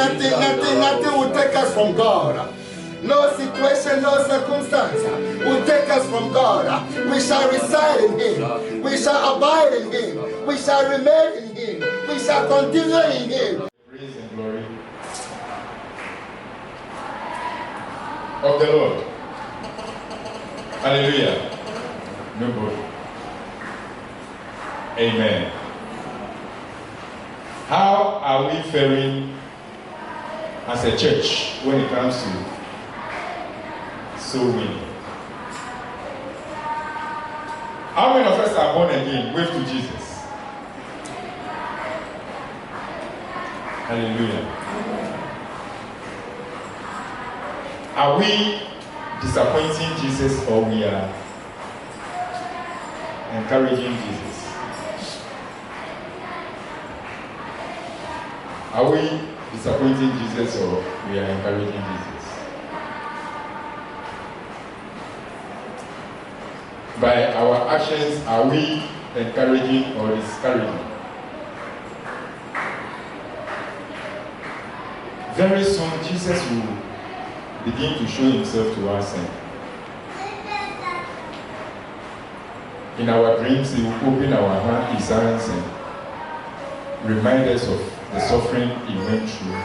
nothing will take us from God. No situation, no circumstance will take us from God. We shall reside in Him. We shall abide in Him. We shall remain in Him. We shall continue in Him. Praise and glory of the Lord. Hallelujah. Nobody. Amen. How are we faring as a church when it comes to soul winning? How many of us are born again? Wave to Jesus. Hallelujah. Are we disappointing Jesus or we are encouraging Jesus? Are we disappointing Jesus or we are encouraging Jesus? By our actions, are we encouraging or discouraging? Very soon, Jesus will begin to show himself to us. In our dreams, he will open his hands and remind us of the suffering he went through.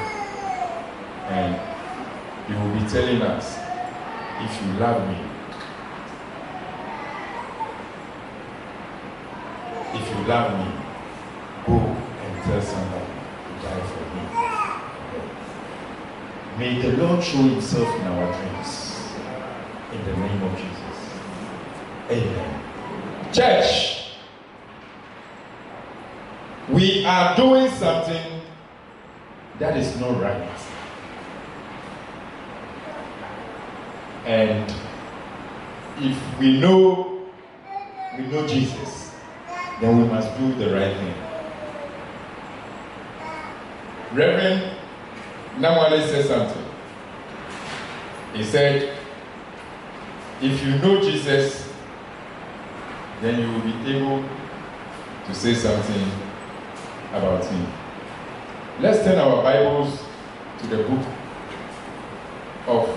And he will be telling us, if you love me, if you love me, go and tell somebody to die for me. May the Lord show himself in our dreams. In the name of Jesus. Amen. Church, we are doing something that is not right. And if we know Jesus, then we must do the right thing. Reverend Namwale said something. He said, if you know Jesus, then you will be able to say something about him. Let's turn our Bibles to the book of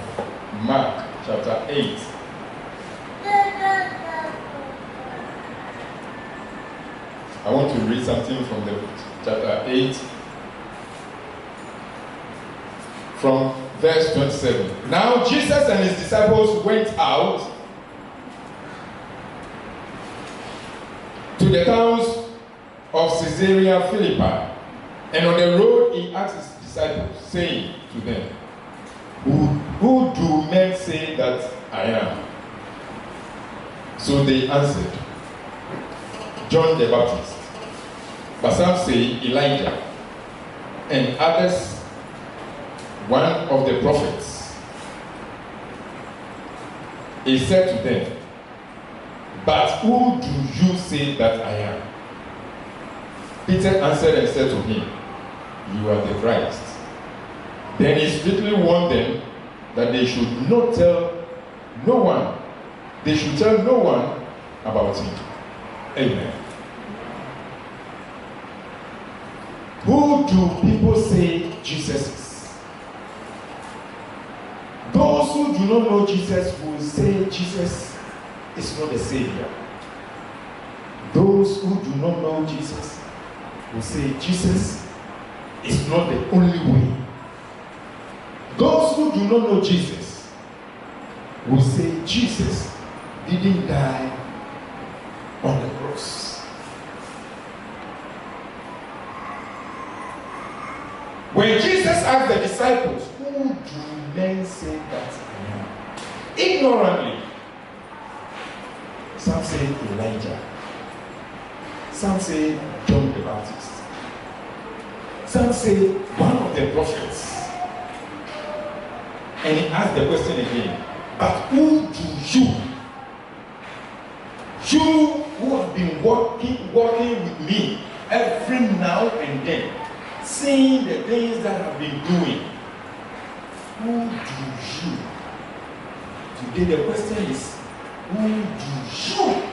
Mark, chapter 8. I want to read something from the chapter 8, from verse 27. Now Jesus and his disciples went out to the towns of Caesarea Philippi, and on the road he asked his disciples, saying to them, Who do men say that I am? So they answered, John the Baptist, but some say Elijah, and others one of the prophets. He said to them, but who do you say that I am? Peter answered and said to him, you are the Christ. Then he strictly warned them that they should not tell no one. They should tell no one about him. Amen. Who do people say Jesus is? Those who do not know Jesus will say Jesus is not the Savior. Those who do not know Jesus will say Jesus is not the only way. Those who do not know Jesus will say Jesus didn't die on the cross. When Jesus asked the disciples, who do men say that I am? Ignorantly, some say Elijah, some say John the Baptist, some say one of the prophets. And he asked the question again, but who do you who have been walking with me every now and then, seeing the things that I've been doing, who do you? Today the question is, who do you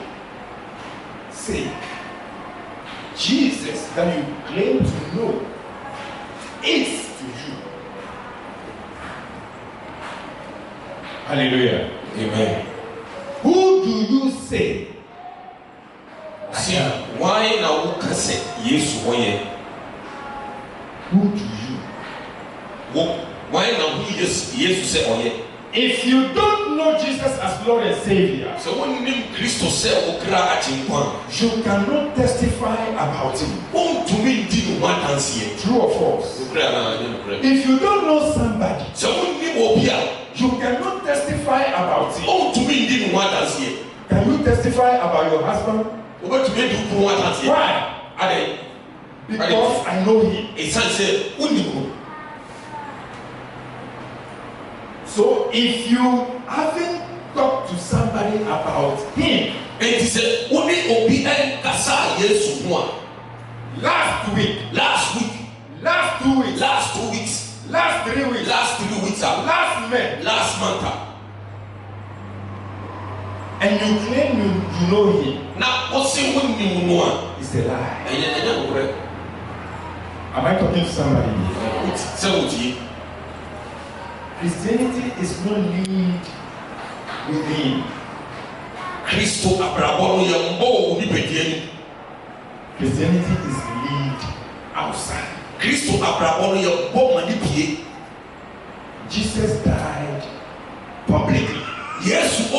say Jesus that you claim to know is to you? Hallelujah. Amen. Who do you say? Why now say yes oye? Who do you? Why now yes say oye? If you don't know Jesus as Lord and Savior, so when name Christo say okra achinkwan, you cannot testify about him. To me di one dance here. True or false? If you don't know somebody, so when name obia, you cannot testify about him. To me di one dance here. Can you testify about your husband? Why? Because I know him. So if you haven't talked to somebody about him, last week, last 2 weeks, last 2 weeks, last 3 weeks, last 3 weeks, last month, and you claim you know him, now what's it when you know? It's a lie. Am I talking to somebody here? Christianity is not lived within. Christianity is lived outside. Jesus died publicly. Yes,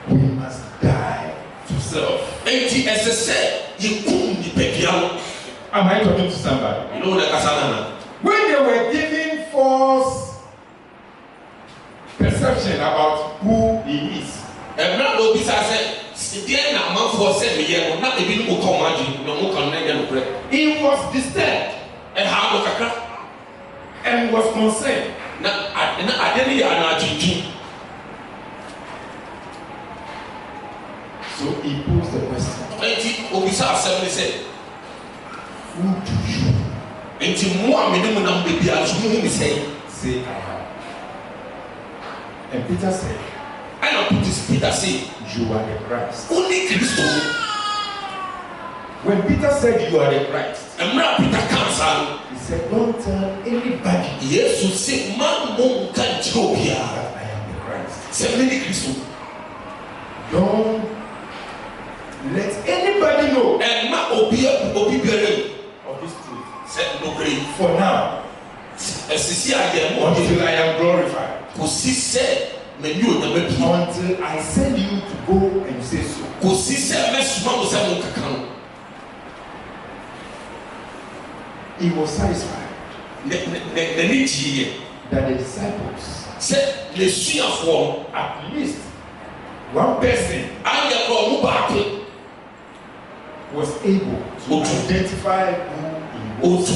we must die to self. Am I talking to somebody? You know the Kasana. When they were giving false perception about who he is, he was disturbed and was concerned. So he posed the question, who do you say I am? And Peter said, you are the Christ. When Peter said you are the Christ, he said, don't tell anybody that I am the Christ. Don't let anybody know of this truth. For now, until I am glorified. Until I send you to go and say so. He was satisfied that the disciples, at least one person, was able to identify who he was.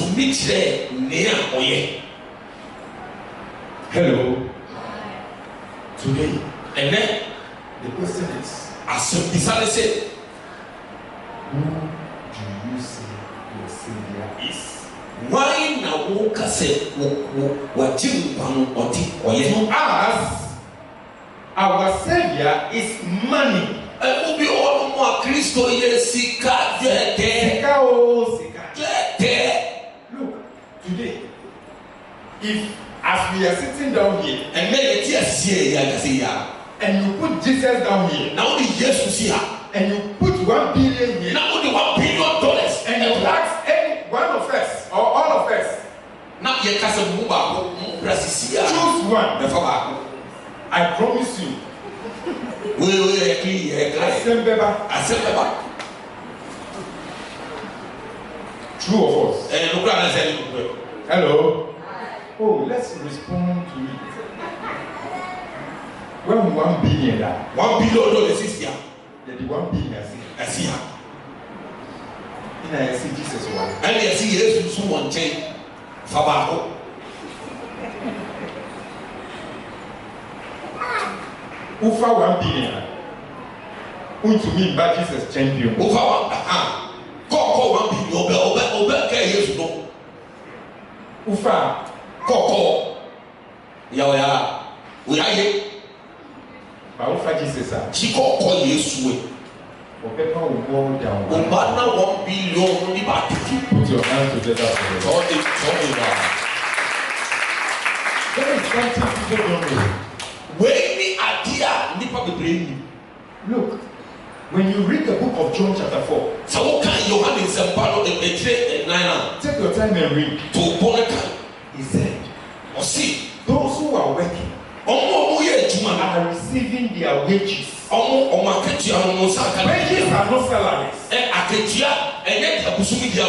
Hello. Today, and then the question is, who do you say your Savior is? Why now say what to us, our Savior is money. Look, today, if as we are sitting down here, and you put Jesus down here, and you put $1 billion here, and you ask any one of us or all of us, choose one. I promise you, true or false? Hello. Oh, let's respond to it. When $1 billion, is here. the $1 billion I see her. And I see Jesus one. And I see Jesus one chain. Fabaho. Ufa $1 billion. To me, but Jesus champion. Ufa Koko $1 billion. Obe Jesus no. Ufa. Koko. Ya. We are here. But Ufa Jesus. She koko Yesu. Obepa will go down. Obana $1 billion. Put your hands together for it. There is something people don't know. Wei ni adia nipa bebree ni. Look, when you read the book of John chapter 4, Sawo kan Yohane Nsempalo etire 9. take your time and read. To boneka. He said, Osi, those who are working omo ye adwuma na. are receiving their wages. Omo aketua no sa ka. Wages are not salaries. Aketua enye abusumi dia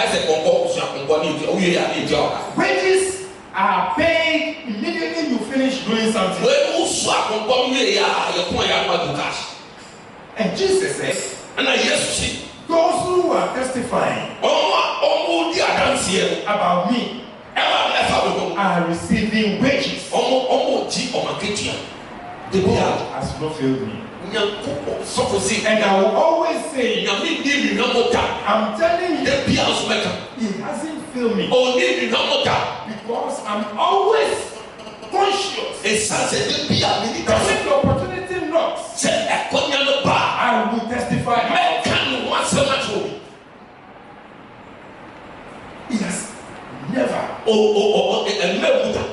Isaac Bongo usia Bongo ni oye ya ni dia. Wages are paid immediately you finish doing something. When usu Bongo ni ya kon ya ma do cash. And Jesus said, And yes, those who are testifying omo di adanse about me are receiving wages. omo di omaketua. The God bia has not failed me. nyankopo sofo si And I will always say, nyame di mi namota. I'm telling you, The bia so meka. He hasn't failed me Oni mi namota. because I'm always conscious Esanse the bia mi ni that ka. when the opportunity knocks, Se ekonya no ba. I will testify. Meka no wasema to. He has never. Emebuta.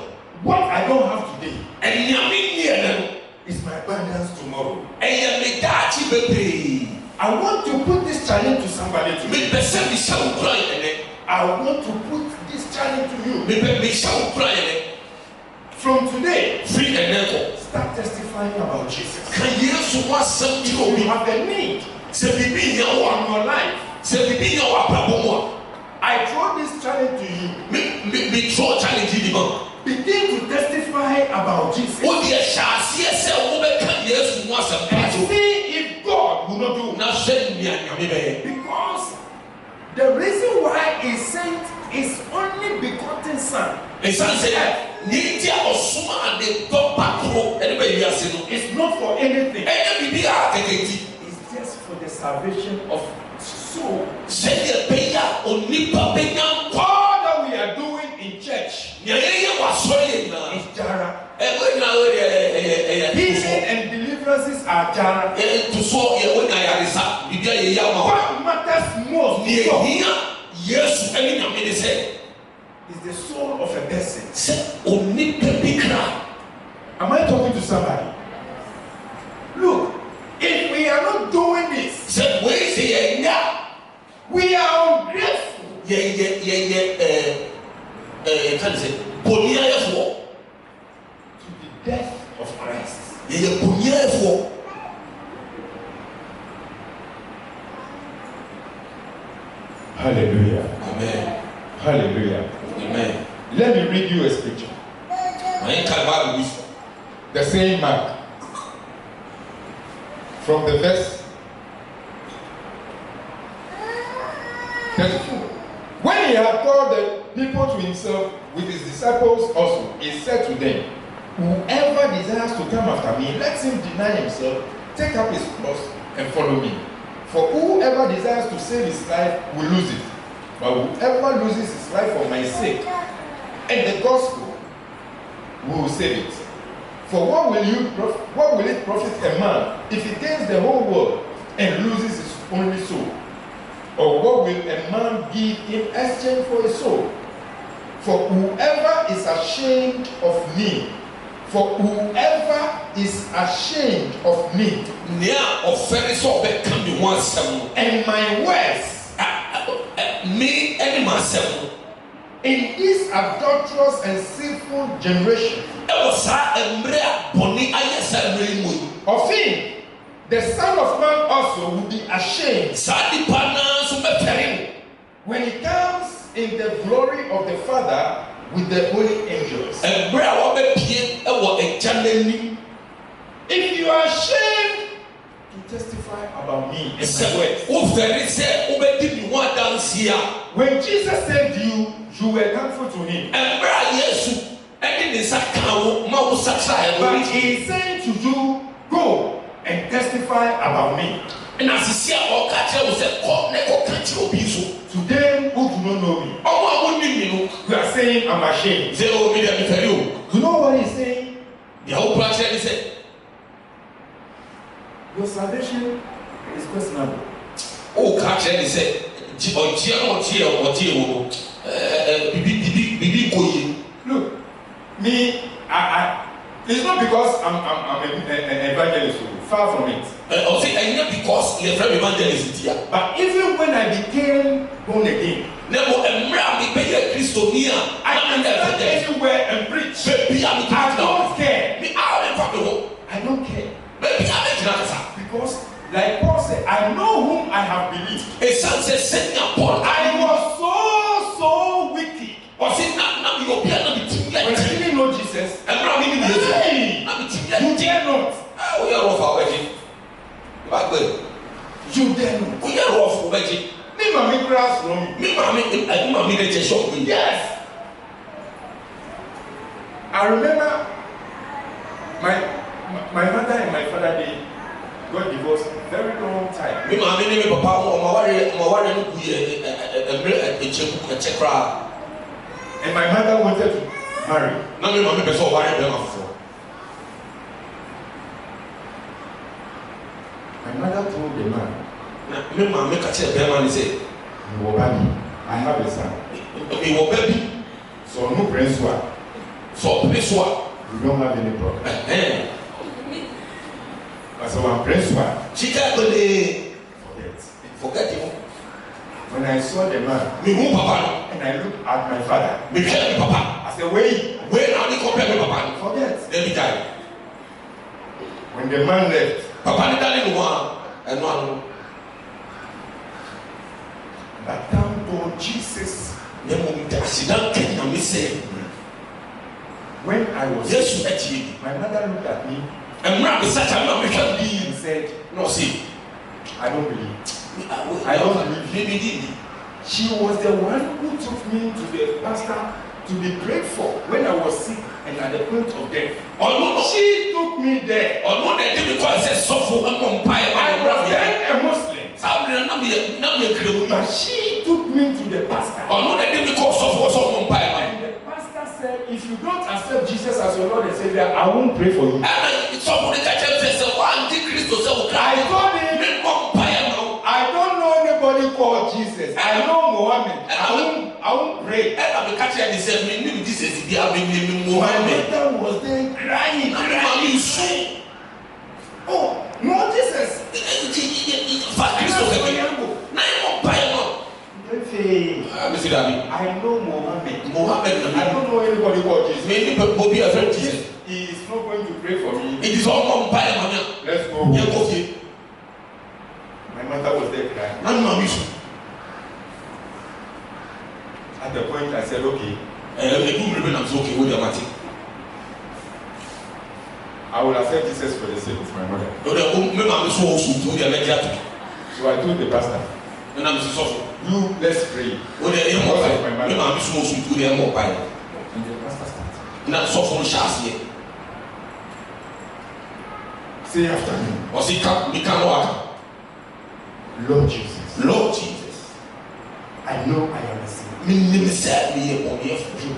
What I don't have today Enyame ni ene. is my abundance tomorrow. Eye me dachi bebre. I want to put this challenge to somebody today. Me pese mi sha ukra ene. I want to put this challenge to you. Me pe mi sha ukra ene. From today, Free ene ko. start testifying about Jesus. Kan Yesu wasem ti You obi. have a need Se bibi nya wa. in your life. Se bibi nya wa brabo mo. I throw this challenge to you. Me throw challenge di man. Begin to testify about Jesus. O de shaase se wo be kan Yesu wasem And pato. see if God will not do. Na hwe ni anyame be. Because the reason why He sent His only begotten Son Esan se ni ti osuma ade do pakro ene be wiase no. is not for anything. Ene bibi a keketi. It's just for the salvation of soul. Se ye be ya onipa be nya kwa. All that we are doing in church Nya ye waso ye na. is Jara. We na we Healing and deliverances are Jara. to so ye we na yarisa bibi ye ya ma. What matters most Ni to God ehia Yesu eni nyame ni se is the soul of a person. se onipa bi kra. Am I talking to somebody? Look, if we are not doing this, Se we se ye nya we are ungrateful ye kan se bonia ye fo. to the death of Christ. Ye bonia ye fo. Hallelujah. Amen. Hallelujah. Amen. Let me read you a scripture. Ayen kan ba bi so. The same Mark. From the verse 34. When he had called the people to himself with his disciples also, he said to them, whoever desires to come after me, let him deny himself, take up his cross, and follow me. For whoever desires to save his life will lose it. But whoever loses his life for my sake and the gospel will save it. For what will it profit a man if he gains the whole world and loses his only soul? Or what will a man give in exchange for his soul? For whoever is ashamed of me, Nia offering so be kan bi ho asem. and my words Me eni ma asem. in this adulterous and sinful generation, E wo sa emre a boni aye sa emre mu. of him the Son of Man also will be ashamed Sa di pa na so be fere. when he comes in the glory of the Father with the holy angels. Emre a wo be pie e wo eja nani. If you are ashamed to testify about me and my words, Wo fere se wo be di mi ho adanse a. when Jesus saved you, you were thankful to him. Emre a Yesu eni ni sa kan wo ma wo sakra e But wo. he is saying to you, go and testify about me Na sisi a o ka kire wo se ko ne ko ka kire obi so. to them who do not know me. Omo a wo ni mi no. You are saying, I'm ashamed. Ze o mi da mi fere o. You know what he's saying? Ya wo pra kire ni se Your salvation is questionable. o ka kire ni se o ji na o ji e wo no. Bibi ko yi. Look, Me, it's not because I'm an evangelist, far from it. I'll say I not because you're from evangelist here. But even when I became born again, I can stand anywhere and preach. I don't care. I don't care. Because, like Paul said, I know whom I have believed. I was so wicked. When I didn't know Jesus, hey, you dare not. You dare not. Me mommy grass from me. Yes. I remember my mother and my father, they got divorced very long time. And my mother wanted to marry. My mother told the man, I have a son. So no prince you don't have any problem. But so I'm prince forget him. When I saw the man and I looked at my father, I said, wait, forget. Then he died. When the man left, but thank God Jesus. When I was sick, my mother looked at me and said, no, see, I don't believe you. She was the one who took me to the pastor to be prayed for when I was sick and at the point of death. She took me there. I was then a Muslim. But she took me to the pastor. And the pastor said, if you don't accept Jesus as your Lord and Savior, I won't pray for you. I told him, I don't know anybody called Jesus. I know Muhammad. I won't pray. My mother was then crying. Oh, no Jesus. I know Muhammad. I don't know anybody called Jesus. He is not going to pray for me. It is all Let's go. My mother was there crying. At the point I said, okay, I will accept Jesus for the sake of my mother. So I told the pastor, you let's pray. Because of my mother. And the pastor started. Say after me. Lord Jesus. Lord Jesus, I know I am a sinner. You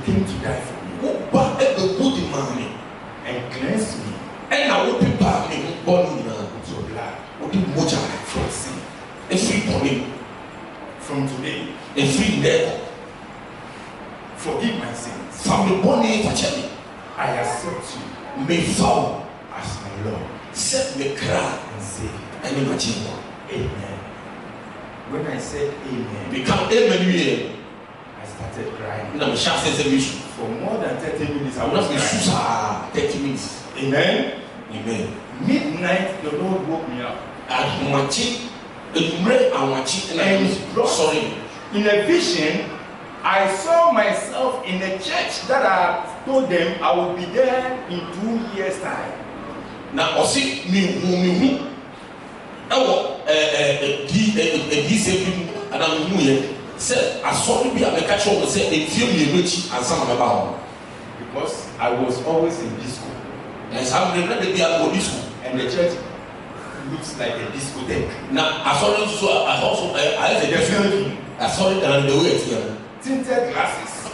came to die for me. And cleanse me and I will prepare me born with your blood. From sin, a free body From today, a free devil. forgive my sins. From the body for me, I accept you may fall as my Lord set me cry and Savior. and imagine. Amen. When I said amen, Become Emmanuel. I started crying. Now, For more than 30 minutes, I was crying. 30 minutes. Amen. Amen. Midnight, the Lord woke me up. And sorry. In a vision, I saw myself in a church that I told them I would be there in 2 years' time. Now, I see me. And I'm new. Said, I saw you be a catcher and said, a few minutes and some about. Because I was always in disco. Yes, I'm going to be a disco. And the church looks like a discotheque. Now, I saw it, so I also I saw it and the way it's here. Tinted glasses.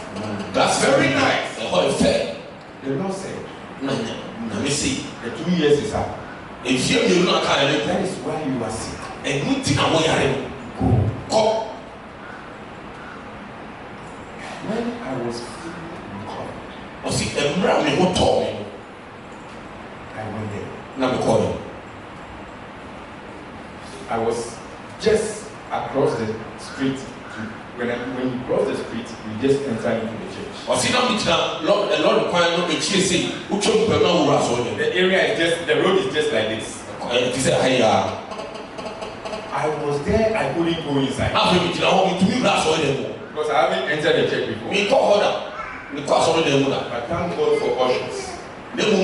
That's very nice. Fair. The Lord said, let me see. the 2 years is up. If you not That is why you are sick. and good thing I want go. When I was feeling recovered, Ɔsi ɛmira mi ho tɔ mi. I went there. Na mi kɔ mi. I was just across the street. When you cross the street, you just enter into the church. Ɔsi na mi gyina lɔri kwan no ekyir si wotwa mpɛ na wura asɔre. The area is just, the road is just like this. Ti sɛ ha yi a. I was there, I couldn't go inside. Afei mi gyina hɔ mi tumi wura asɔre dɛm o. Because I haven't entered the church before. Mi kɔ hɔ da mi kɔ asɔre dɛm da. But thank God for ushers. Ne mu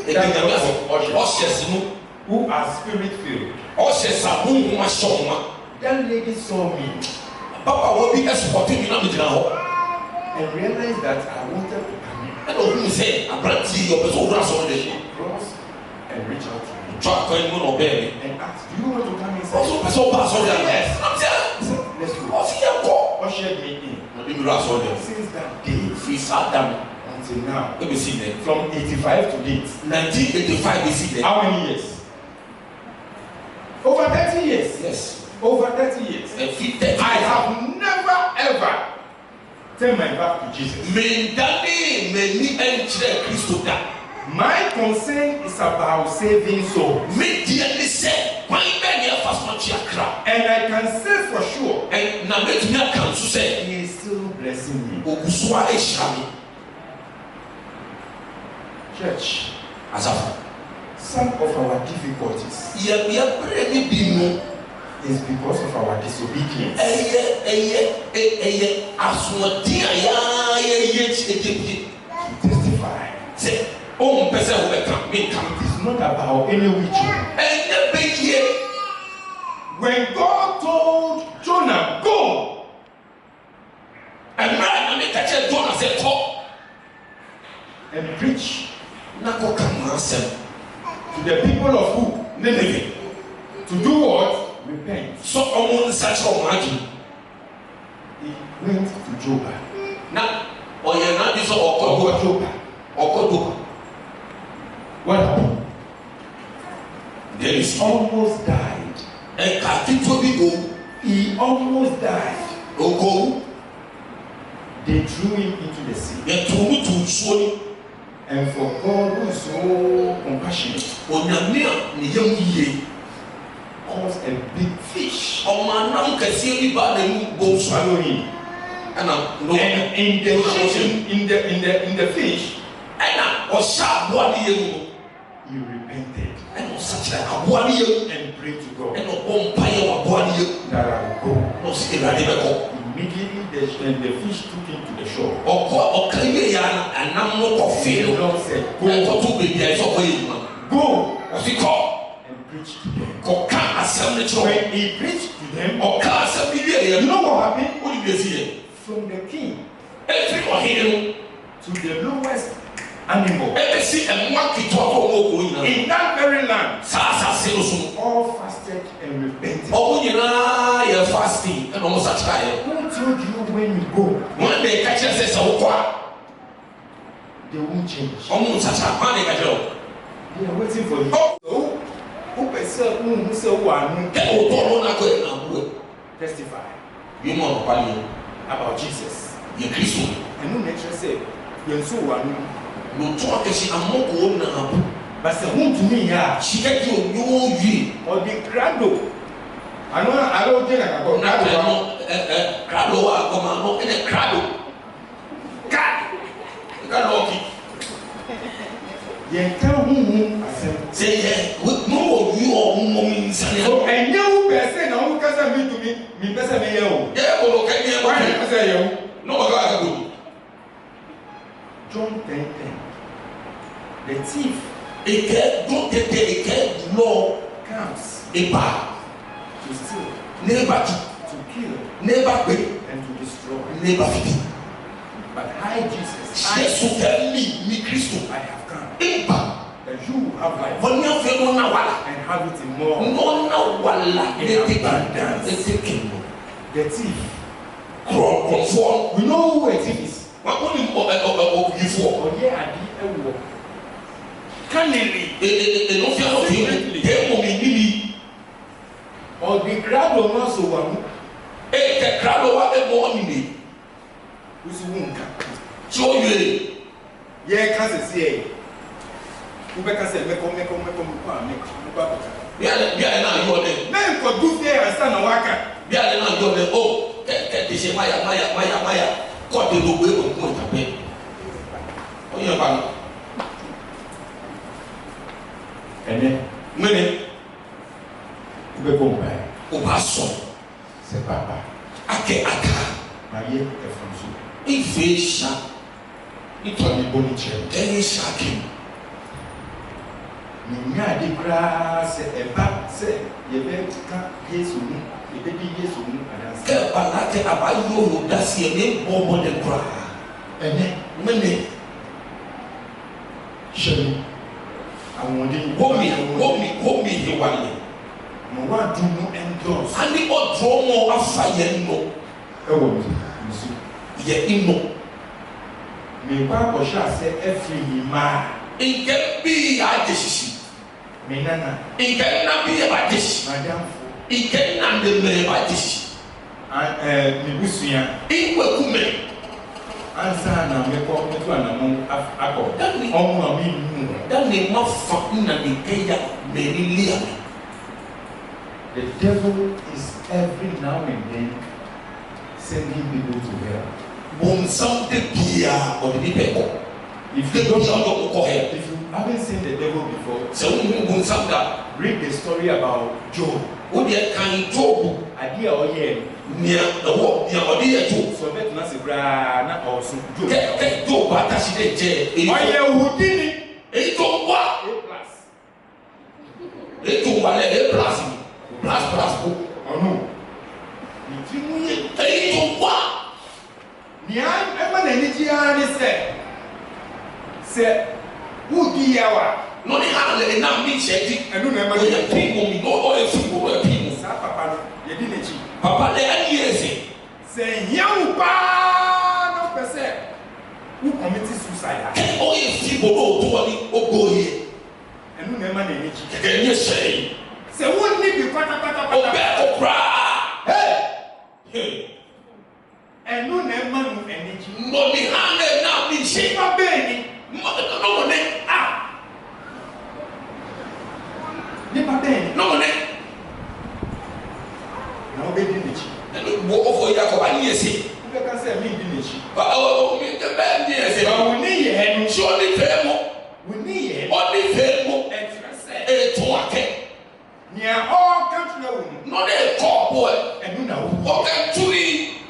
edinami ase ɔhyɛ mu. Who are spirit filled. Ɔhyɛ sa mu nhoma hyɛ ɔma. That lady saw me. Papa wo bi ɛsopɔte mi na mi gyina hɔ. And realized that I wanted to come in. Ɛna ohun sɛ aberanteɛ yi ɔbɛ sɛ owura asɔre dɛm. She crossed and reached out to me. Twa kwan mu na ɔbɛn mi. And asked, do you want to come inside? Ɔsɔ pɛ sɛ ɔba asɔre dɛm. Yes. Yes. Let's go. Ɔsi yɛ kɔ. Ushered me in. Ɔdi mi wura asɔre dɛm. Since that day Fi saa da mi. until now, Ebi si dɛ. from 85 to date. 1985 bɛ si dɛ. How many years? Over 30 years. Yes. Over 30 years. Ɛfi 30. I have never ever turned my back to Jesus. Mendani meni ɛnkyerɛ Kristo da. My concern is about saving souls. Mi diɛ ni sɛ kwan bɛ ni ɛfa so ɔkye akra. And I can say for sure, Na mɛtumi aka nso sɛ He is still blessing me. ogusoa ehyira mi. Church, Asafo. some of our difficulties Yɛbrɛ mi bi mu is because of our disobedience. ɛyɛ asoɔden a yɛyɛ kyekye. To testify. Sɛ ɔmpɛ sɛ wɔbɛka mi nka. It is not about any ritual. Ɛnyɛ bɛ yie. When God told Jonah, go, Ɛmira na mi kakyɛ Jona sɛ kɔ. and preach Na kɔ ka mu asɛm. to the people of who? Nineve. To do what? Repent. So ɔmo nsakyerɛ ɔmo adi. He went to Joppa. Na ɔyɛ n'adi sɛ ɔkɔ Joppa. Joppa. What happened? There is Almost died. ɛka ketewa bi go. He almost died. Ogo. They threw him into the sea. Yɛtu mu tu nsuo ni. And for God who is so compassionate, Onyame a ne yam yie. caused a big fish Ɔmo anam kɛseɛ bi ba na mu go to so. swallow him. Ɛna no. And in the fish, Ɛna ɔhyɛ aboa ne yam no. he repented Ɛna ɔsakyerɛ aboa ne yam. and prayed to God Ɛna ɔbɔ mpaeɛ wɔ aboa ne yam. that I will go. Na ɔsi Awurade bɛkɔ. Immediately the fish took him to the shore. Ɔka yie ya anam no kɔ fee The no. Lord said, go Ɛkɔto beebi a ɛsɛ ɔkɔ yɛ edwuma. go Ɔsi kɔ. and preach to them. Kɔka asɛm ne kyerɛ When he preached to them, ɔka asɛm ne wie you yɛ. know what happened? Wodi bi esi yɛ. From the king Efiri ɔhene to the lowest animal no. Ɛbɛsi ɛmoa ketewa kɔ ɔmo okuro nyinaa. in that very land, Saa asase no so no. all fasted and repented. Ɔmo nyinaa yɛ fasting ɛna ɔmo sakyera yɛ. Who told you when you go, Wɔn na ɛka kyerɛ sɛ sɛ wokɔ a they won't change? ɔmo nsakyera. Wɔn na ɛka kyerɛ o. They are waiting for you. Oh. So, who say who are new? Kɛ o tɔ ɔmo n'akɔ yɛ n'aburo. Testify Yi mu ɔmo pali yɛ. about Jesus. Yɛ Kristo. And no nature say, you so are new. N'otu akɛse amoko na abo. But say, who to me here? Sika ti o nyɔɔ wie. Or the crowd. I don't think I can go. Na kɛ no krado wa akɔma no ɛna krado. Ka ɔki. Yɛn ka huhu asɛm. Sɛ yɛ mo wɔ wi ɔmo mi nsani. So ɛnyɛ wo pɛ sɛ na wo kasa mi to mi pɛ sɛ mi yɛ o. Yɛ kɔlɔ kɛ nyɛ Why kɔlɔ. you pɛ sɛ yɛ o? N'o ka kɛ kɔlɔ. John 10:10. The thief Eke do tete eke lɔ comes eba to steal, n'eba tu to kill, n'eba gbe and to destroy. n'eba fiti. But I, Jesus, Jesu kɛ mi Kristo I have come eba that you have life wɔnyɛ fɛ n'ɔna wala and have it in more. n'ɔna wala In n'eteke abundance. n'eteke no The thief. kurɔkurɔfoɔ We know who a thief is. wɔn ko ni ɔyifoɔ Ɔyɛ adi ɛwɔ. Cunningly. enufia no fi emu mi nini Ɔdi crowd o ma so wa mu. kɛ krado wa emu ɔnini Wusu wu nka. tí o yɛ Yeah, can't say. Who can say, make come. Yeah, now you're there. Men could do there and stand on waka. Yeah, now you're there. Oh, this is Maya. God, they will wait on point of pain. Oh, you're back. And then, Many. we go back. Oh, Pastor. C'est papa. Aka. Maye est François. Il fait ça. Il tourne les bonnes chèvres. Then he's shocking. Mais il y a des grâces et pas, c'est, il y avait quand Jésus nous, il était dit Jésus nous à danser. Que balate abayo dasi ene bobo de kra. Ene, Mene. chérie, àwọn ọdẹ yìí. Womi hiwale. Mo wá dùn mú endorse. Ani odro mo afa ye no. Ẹ wọ mi, nsu. Ye ino. Mi bá àkọ́ṣe àṣẹ ẹ fi yìí máa. Nke bi adesisi. Mi nana. Nke na bi adesisi. Madam fo. Nke na de me adesisi. Mi busua. Iwe kume. Ansa na mekọ metu anamu akọ. Ọmọ mi mu. Dani ma fa na de keya me ni lia. The devil is every now and then sending people to hell. Bom sam de bia o de people. If you haven't seen the devil before, so bom sam da read the story about Job. O de kan Job. Adi a oye Nia o de ye to. so bet na se bra na osun Job. Ke Job atashi de je. Oye wudini E to wa. E to wa le e plus ko. Onu. Ni ti mu ye. E to wa. Ni an e ma na ni ji an se wudi yawa. No ni ha le na mi shedi. Enu na e ma O ye pimo mi no o ye fibo o ye pimo. Sa papa no ye di nechi. Papa le ani ese. Se yawu pa no pese. Who committed suicide? O ye fibo no to ni o go ye. Enu na e ma na ni ji. Ke ni sei. Se won ni bi pata. O be o kra. Hey. Enu na e ma nu eni ji. No ni ha le na mi se. Ma be ni. No ne. Ni ma be ni. No ne. Na o be di nechi. Enu bo o fo ya ko ba ni ese. Who can say me di nechi? O mi de be ni ese. Ba wo ni ye enu. So ni fe mo. Wo ni ye. O ni fe mo. Entrance. E to ake. Ni a all country wo. No ne ko boy. Enu na wo. O kan turi.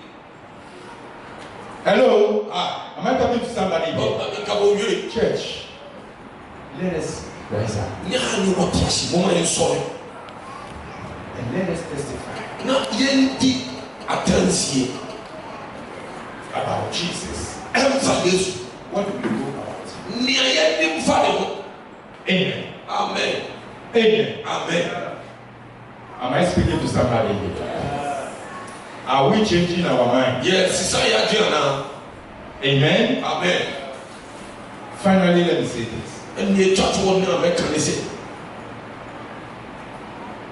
Hello. Am I talking to somebody O here? ka bo yuri. Church. Let us rise up Ni ha ni wo tiasi mo ma ni so. and let us testify Na yendi atansie about Jesus. emfa Yesu. What do we know about him? Ni yendi mfa de ho. Amen. Amen. Amen. Amen. Am I speaking to somebody here? Are we changing our mind? Yes, sisa ya jana. Amen. Amen. Finally, let me say this. And the church won na me kan say.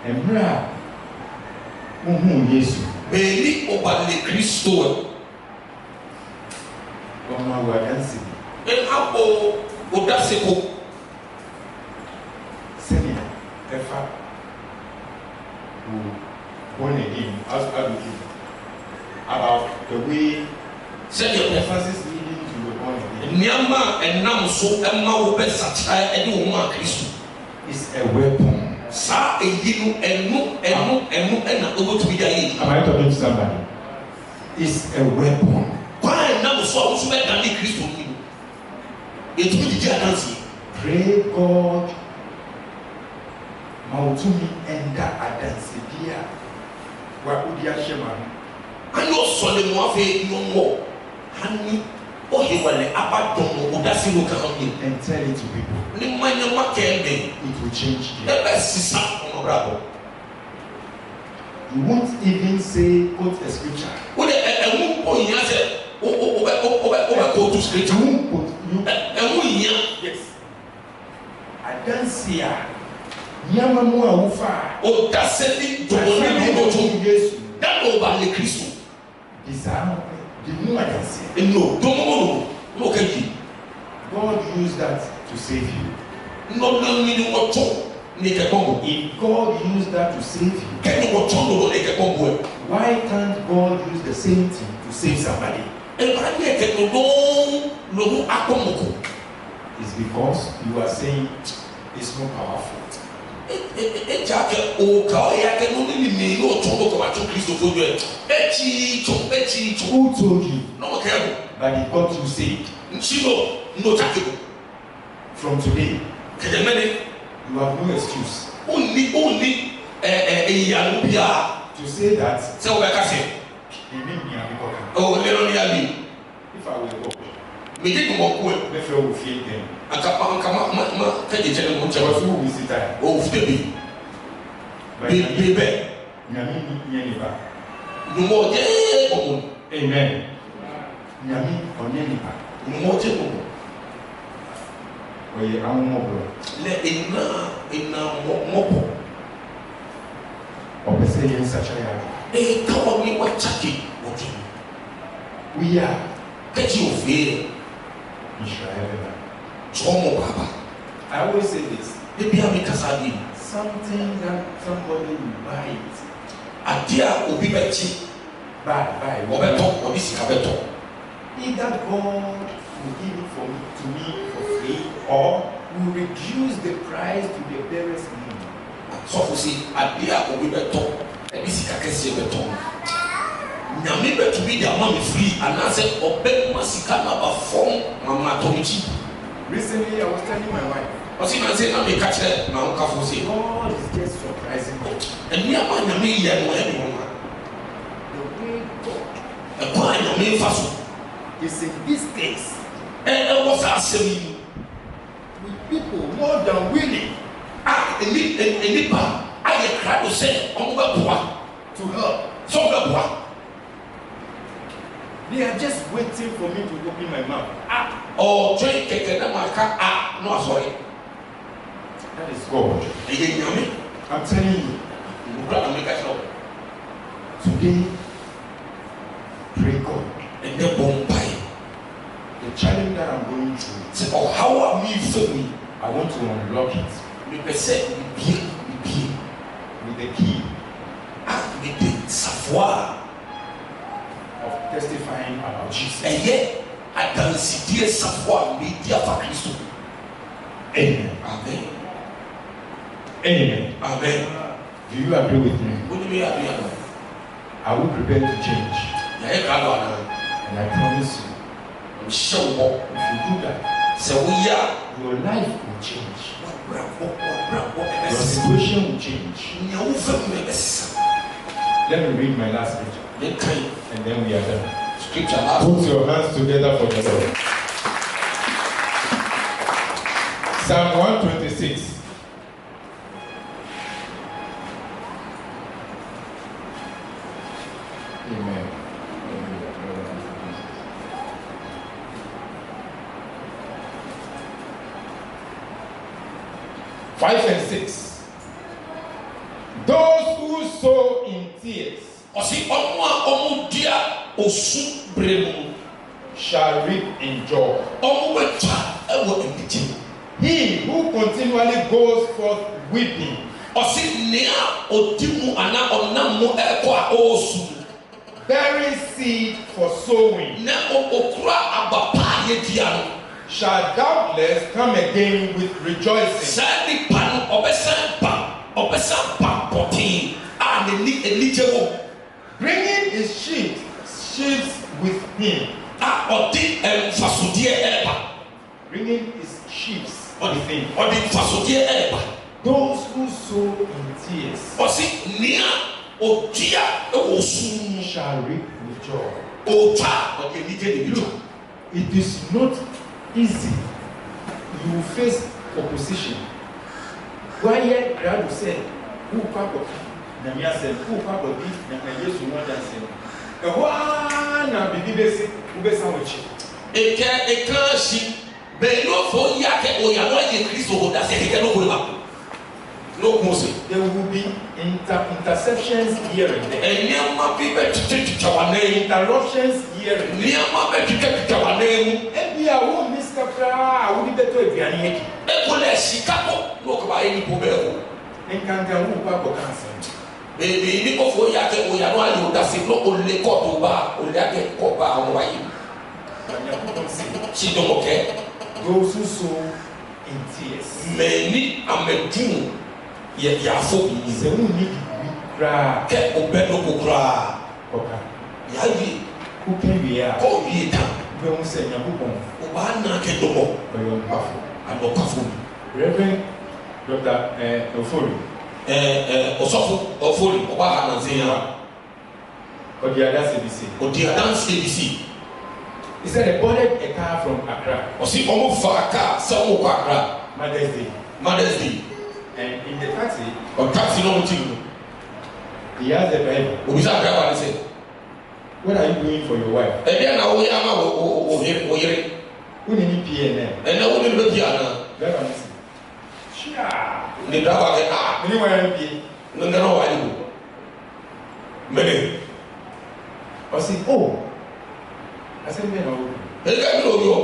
Emra, Yesu. Beli obale Kristo. Ọmọ wa dansi. En abo odaseko. Sẹ́ni ẹ̀fà who born again as adults about the way Send your emphasis leading to the born again Niama enam so emma wo be sacha ede wo ma Kristo. is a weapon. Sa eyinu enu ena obo to be dey. Am I talking to somebody? It's a weapon. Kwa enam so wo so be dan Kristo ni. Etu di dia dance. Pray God. Mautumi enda adansidia wa udia shema. Ani o so le mo afa no mo. Hani o he wale abadon mo odasi no ka ho ni. And tell it to people. Ni manya makende. It will change them. Ebe sisa no bravo. You won't even say quote a scripture. O de emu ko yin ase o go to scripture. You won't quote you. Emu yin. Yes. Adansia. Nyama mu a wofa. O daseli domoni no go to Yesu. that over the Kristo. Disano. Di mu adansia. No, domo no ka yi. God used that to save you, if God used that to save you, why can't God use the same thing to save somebody? It's because you are saying it's not powerful. Who told you that it got you saved? From today, you have no excuse to say that. If I were God, if I will feel them, because who will sit there? Amen. We are I always say this. Something that somebody will buy it. Either God will give it to me for free, or will reduce the price to the barest minimum. Recently, I was telling my wife, God is just surprising me. The way God is in this case with people more than willing to help. They are just waiting for me to open my mouth. That is God. I'm telling you. Today, pray God. The challenge that I'm going through, I want to unlock it with the key of testifying about Jesus. Amen. Amen. Amen. Amen. Do you agree with me? Are we prepared to change? And I promise you, if you do that, your life will change. Your situation will change. Let me read my last scripture, and then we are done. Put your hands together for the Lord. Psalm 126. Amen. 5 and 6. Those who sow in tears shall reap in joy. He who continually goes forth weeping bearing seed for sowing shall doubtless come again with rejoicing. Bringing his sheaves with him. Bringing his sheaves with him. Those who sow in tears shall reap with joy. It is not easy. You will face opposition. Why God said, "Who papa? Namia said, who papa this? Namia Yesu one that said, na bibi besi, ubesa wechi." There will be interceptions here and there. Interruptions here and there. beto aduane edi. Ekole Chicago no ko ba ni pobeko. Nkankan wu ba ko kansan. Baby ni ko fo ya ke o ya no ayo da se no o le ko to ba o le ake ko ba o wa yi. Anya ko si. Chi do mo ke. Go so in tears. Many amedun ya fo bi. Se wu ni kra Ke o be no ko kra. oka. Ya yi Ku pe wi a. ko bi ta. Be wu se nya ko bon. O ba na ke do mo. Be yo pafo. Ado ka fo. Reverend Dr. Ofori. Osofo Ofori o ba ha na se ya. Odiada CBC. Odiada CBC. He said they boarded a car from Accra. O si o mo fa car se o mo kwa Accra. Mother's Day. And in the taxi, O taxi no mo ti. he asked the driver, Obi sa driver ni say, "What are you doing for your wife?" e dia na wo ya ma wo yere. Who need PNN? E na wo ni be bia na. Driver said, "Sure." Ni driver ke Anyone MP? no na wa ni. Mene. I said, "Oh." I said, "Man, oh." E ga mi no yo.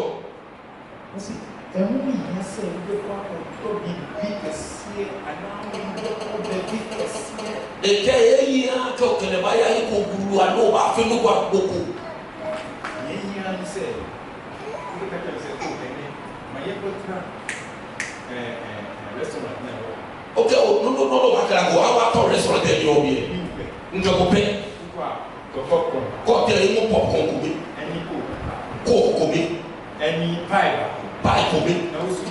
I said, "The woman he said, we go out to be biggest here, and now we go to the biggest here." E ke e yi a to ke ne ba ya ko guru a no ba fe no gwa boko. He said, "Look at him, say, oh, my restaurant now." Okay, no ba ka go a wa to restaurant e yo bi. Njo ko pe. Ko te e mo popcorn ko bi. Ko mi. Any pie. Pie ko mi. Now we see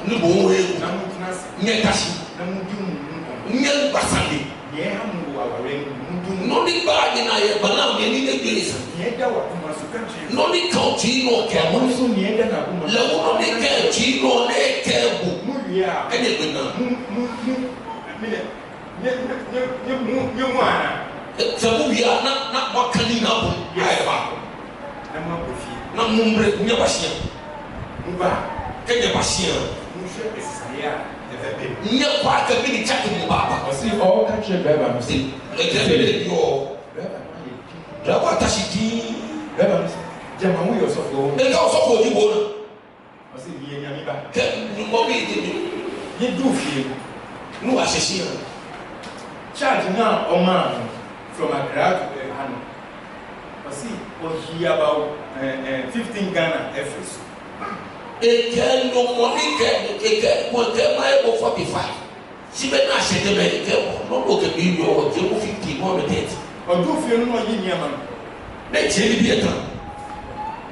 Ni bo wo e. now we can see. Nye kashi. Now we do. Nye basande. Yeah, I'm going to No ni ba ni na ye ba na me ni ne bi sa. Nienda wa kumasuka chini. No ni ka ti no ke mo. Mwanzo nienda na kuma. Le wo no ni ke ti no ne ke bu. Muya. E ne gbe na. Nye mwana. Se bu ya na wa kan ni na bu. Ai ba. Na mwakofi. Na mumbre nye ba sia. Mba. Ke nye ba sia. Mushe esaya. Efebe. Nye kwa ka bi ni chake mu baba. Osi all country driver must say. E ke be le yo. La wa ta shi di. Driver must say. Jama wu yourself go. E ka so ko di bo na. Osi ye nyami ba. Ke ni mo bi di mi. Ye do fie. Nu wa se sia. Charge now Oman from Accra to Hano. Osi o hear about 15 Ghana efforts. Eke no money ke ko ke mai bo 45. Si be na se de me ke no lo ke bi yo o je mo 50 mo me 30. Odo fie no yi niam. Na je ni bi etan.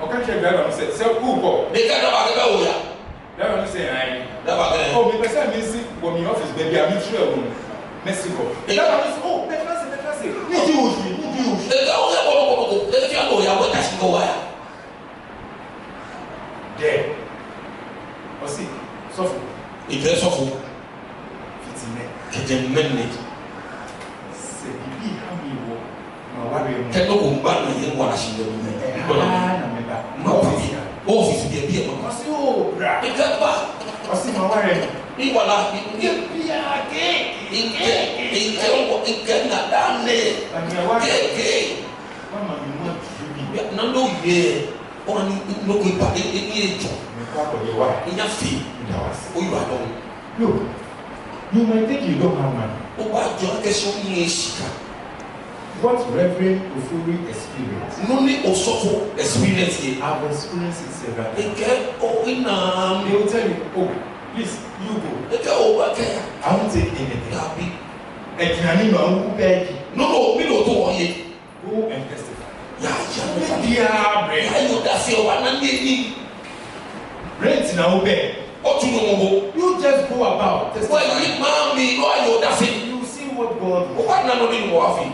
O ka che driver say who go. Me ka da ba ke ba wo ya. Driver say ai. Da ba ke. Oh, me person me see for me office baby I'm sure we Mexico. Driver say oh, me say. Ni di oji. E ka o ya bo e ti a lo ya bo ta si ko wa ya. There. Osi, suffer. Ife so fu. Fitine. Ke je menni. Se bibi ha mi wo. Ma ware mo. Ke no ko ba na ye mo na shi le mo. Na me ba. Ma office. Office bi bi e mo. Osi o bra. E ka ba. Osi ma ware mo. Ni wala ni Bia ke. Inke na dane. Anya ware. Ke. Mama mi mo tubi. Na no ye. O ni no ko pa e jo. Me kwa ko ye wa. Inya fi. Ndawas. O yu adon. Look. You might think you don't have money. O ba jo ke so ni shika. What Reverend Ofori experienced, No ni osofo experience ye. I've experienced it several times. Eke o ina They will tell you, oh, please, you go. eke o ba ke. I won't take anything. Ya bi. Ẹ̀dùnání máa ń wú bẹ́ẹ̀kì. No mi lo to wo ye. Go and testify. Ya me fa. Bíyà bẹ̀. Ya yo da se o wa na ni ni. Rent na ó bẹ̀. O tu no mo. You just go about Well, testify. you ma mi no ayo da se. You see what God O will. wa na no ni mo afi.